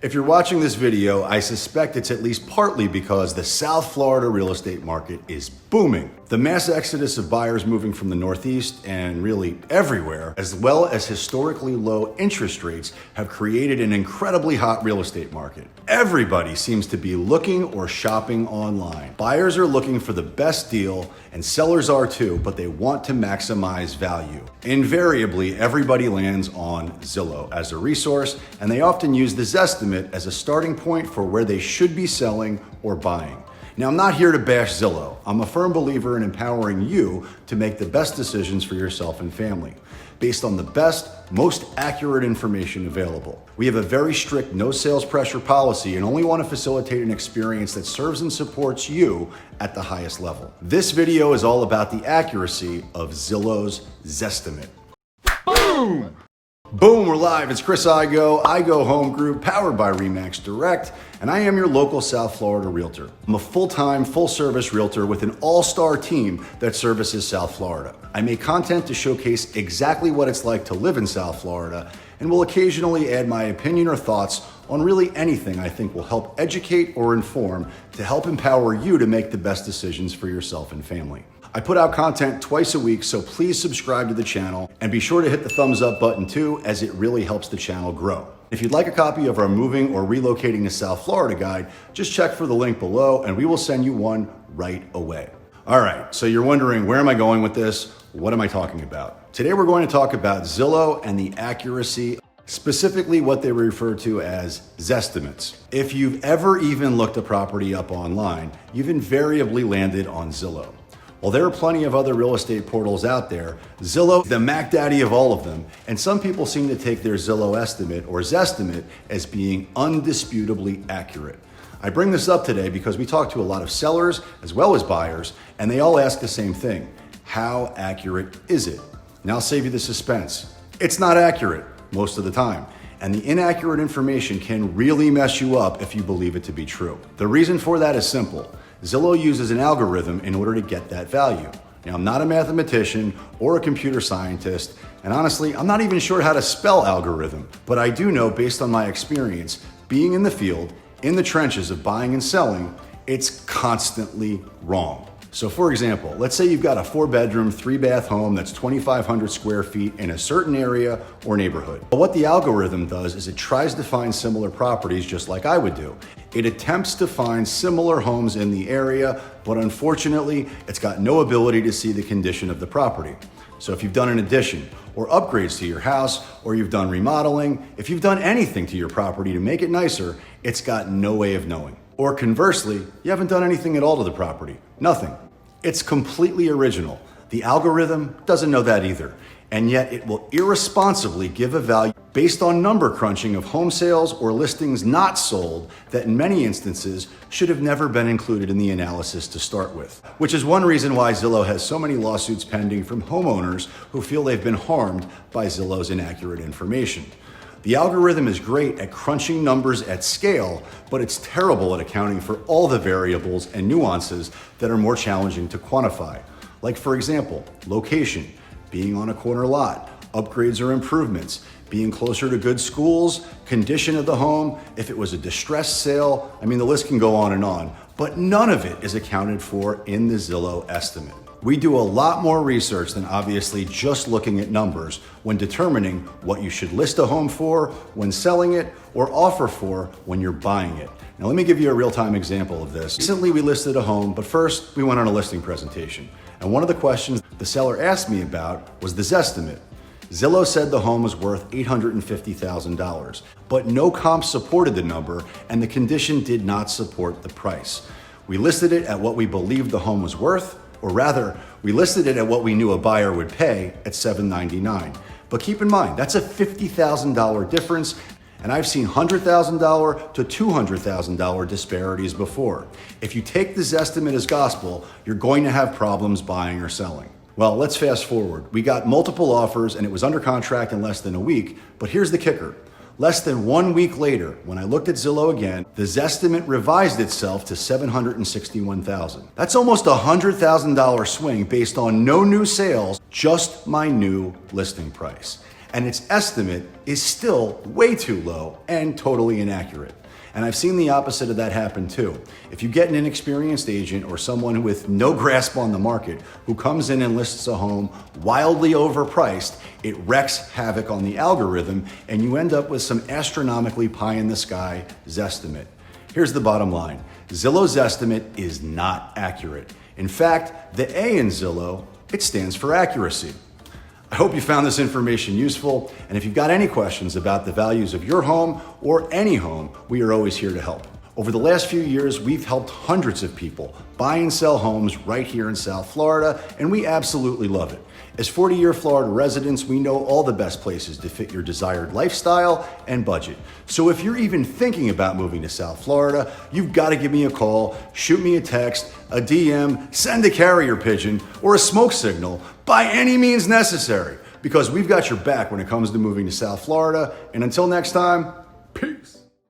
If you're watching this video, I suspect it's at least partly because the South Florida real estate market is booming. The mass exodus of buyers moving from the Northeast and really everywhere, as well as historically low interest rates, have created an incredibly hot real estate market. Everybody seems to be looking or shopping online. Buyers are looking for the best deal, and sellers are too, but they want to maximize value. Invariably, everybody lands on Zillow as a resource, and they often use the Zestimate as a starting point for where they should be selling or buying. Now, I'm not here to bash Zillow. I'm a firm believer in empowering you to make the best decisions for yourself and family, based on the best, most accurate information available. We have a very strict no sales pressure policy and only want to facilitate an experience that serves and supports you at the highest level. This video is all about the accuracy of Zillow's Zestimate. Boom! Boom, we're live. It's Chris Igo Home Group, powered by RE/MAX Direct, and I am your local South Florida realtor. I'm a full-time, full-service realtor with an all-star team that services South Florida. I make content to showcase exactly what it's like to live in South Florida, and will occasionally add my opinion or thoughts on really anything I think will help educate or inform to help empower you to make the best decisions for yourself and family. I put out content twice a week, so please subscribe to the channel and be sure to hit the thumbs up button too, as it really helps the channel grow. If you'd like a copy of our moving or relocating to South Florida guide, just check for the link below and we will send you one right away. All right, so you're wondering, where am I going with this? What am I talking about? Today we're going to talk about Zillow and the accuracy, specifically what they refer to as Zestimates. If you've ever even looked a property up online, you've invariably landed on Zillow. While there are plenty of other real estate portals out there, Zillow is the Mac Daddy of all of them, and some people seem to take their Zillow estimate or Zestimate as being undisputably accurate. I bring this up today because we talk to a lot of sellers as well as buyers, and they all ask the same thing: how accurate is it? Now I'll save you the suspense. It's not accurate most of the time, and the inaccurate information can really mess you up if you believe it to be true. The reason for that is simple. Zillow uses an algorithm in order to get that value. Now, I'm not a mathematician or a computer scientist, and honestly, I'm not even sure how to spell algorithm, but I do know, based on my experience, being in the field, in the trenches of buying and selling, it's constantly wrong. So for example, let's say you've got a 4-bedroom, 3-bath home that's 2,500 square feet in a certain area or neighborhood. But what the algorithm does is it tries to find similar properties just like I would do. It attempts to find similar homes in the area, but unfortunately, it's got no ability to see the condition of the property. So if you've done an addition or upgrades to your house, or you've done remodeling, if you've done anything to your property to make it nicer, it's got no way of knowing. Or conversely, you haven't done anything at all to the property. Nothing. It's completely original. The algorithm doesn't know that either. And yet it will irresponsibly give a value based on number crunching of home sales or listings not sold that in many instances should have never been included in the analysis to start with. Which is one reason why Zillow has so many lawsuits pending from homeowners who feel they've been harmed by Zillow's inaccurate information. The algorithm is great at crunching numbers at scale, but it's terrible at accounting for all the variables and nuances that are more challenging to quantify. Like, for example, location, being on a corner lot, upgrades or improvements, being closer to good schools, condition of the home, if it was a distressed sale. I mean, the list can go on, but none of it is accounted for in the Zillow estimate. We do a lot more research than obviously just looking at numbers when determining what you should list a home for, when selling it, or offer for when you're buying it. Now let me give you a real-time example of this. Recently we listed a home, but first we went on a listing presentation. And one of the questions the seller asked me about was the Zestimate. Zillow said the home was worth $850,000, but no comp supported the number and the condition did not support the price. We listed it at what we believed the home was worth, or rather, we listed it at what we knew a buyer would pay at $799. But keep in mind, that's a $50,000 difference, and I've seen $100,000 to $200,000 disparities before. If you take the Zestimate as gospel, you're going to have problems buying or selling. Well, let's fast forward. We got multiple offers and it was under contract in less than a week, but here's the kicker. Less than 1 week later, when I looked at Zillow again, the Zestimate revised itself to $761,000. That's almost a $100,000 swing based on no new sales, just my new listing price. and its estimate is still way too low and totally inaccurate. And I've seen the opposite of that happen too. If you get an inexperienced agent or someone with no grasp on the market who comes in and lists a home wildly overpriced, it wreaks havoc on the algorithm and you end up with some astronomically pie-in-the-sky Zestimate. Here's the bottom line. Zillows Zestimate is not accurate. In fact, the A in Zillow, it stands for accuracy. I hope you found this information useful, and if you've got any questions about the values of your home or any home, we are always here to help. Over the last few years, we've helped hundreds of people buy and sell homes right here in South Florida, and we absolutely love it. As 40-year Florida residents, we know all the best places to fit your desired lifestyle and budget. So if you're even thinking about moving to South Florida, you've got to give me a call, shoot me a text, a DM, send a carrier pigeon, or a smoke signal by any means necessary, because we've got your back when it comes to moving to South Florida. And until next time, peace.